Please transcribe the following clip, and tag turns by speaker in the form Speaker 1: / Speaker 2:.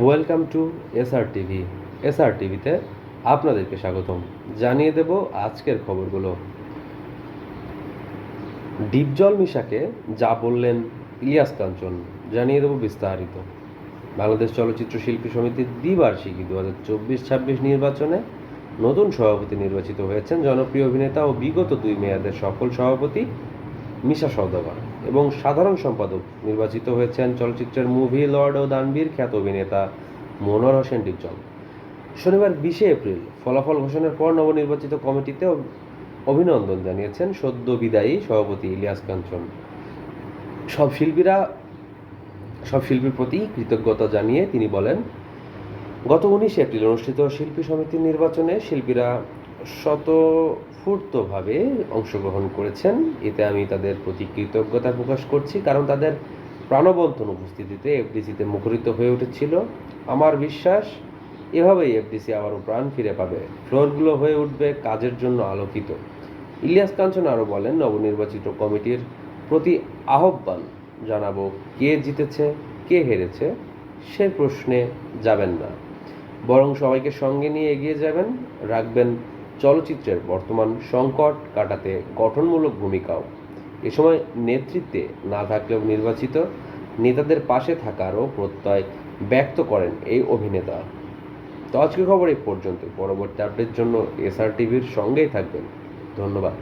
Speaker 1: Welcome to SR TV. SR টিভিতে আপনাদেরকে স্বাগতম। জানিয়ে দেব আজকের খবরগুলো। ডিপজল মিশাকে যা বললেন ইলিয়াস কাঞ্চন, জানিয়ে দেব বিস্তারিত। বাংলাদেশ চলচ্চিত্র শিল্পী সমিতির দ্বিবার্ষিকী 2024-26 নির্বাচনে নতুন সভাপতি নির্বাচিত হয়েছেন জনপ্রিয় অভিনেতা ও বিগত 2 মেয়াদের সফল সভাপতি মিশা সওদাগর, এবং সাধারণ সম্পাদক নির্বাচিত হয়েছেন চলচ্চিত্রের মুভি লর্ড ও দানবীর খ্যাত অভিনেতা মনোয়ার হোসেন ডিপজল। শনিবার 20 এপ্রিল ফলাফল ঘোষণার পর নবনির্বাচিত কমিটিতে অভিনন্দন জানিয়েছেন সদ্য বিদায়ী সভাপতি ইলিয়াস কাঞ্চন। সব শিল্পীর প্রতি কৃতজ্ঞতা জানিয়ে তিনি বলেন, গত 19 এপ্রিল অনুষ্ঠিত শিল্পী সমিতির নির্বাচনে শিল্পীরা স্বতঃস্ফূর্তভাবে অংশগ্রহণ করেছেন। এতে আমি তাদের প্রতি কৃতজ্ঞতা প্রকাশ করছি, কারণ তাদের প্রাণবন্ত উপস্থিতিতে এফডিসিতে মুখরিত হয়ে উঠেছিল। আমার বিশ্বাস, এভাবেই এফডিসি আবারও প্রাণ ফিরে পাবে, ফ্লোরগুলো হয়ে উঠবে কাজের জন্য আলোকিত। ইলিয়াস কাঞ্চন আরও বলেন, নবনির্বাচিত কমিটির প্রতি আহ্বান জানাবো, কে জিতেছে কে হেরেছে সে প্রশ্নে যাবেন না, বরং সবাইকে সঙ্গে নিয়ে এগিয়ে যাবেন। রাখবেন চলচ্চিত্রের বর্তমান সংকট কাটাতে গঠনমূলক ভূমিকাও। এ সময় নেতৃত্বে না থাকলেও নির্বাচিত নেতাদের পাশে থাকারও প্রত্যয় ব্যক্ত করেন এই অভিনেতা। তো আজকের খবর এই পর্যন্ত। পরবর্তী আপডেটের জন্য এসআর টিভির সঙ্গেই থাকবেন। ধন্যবাদ।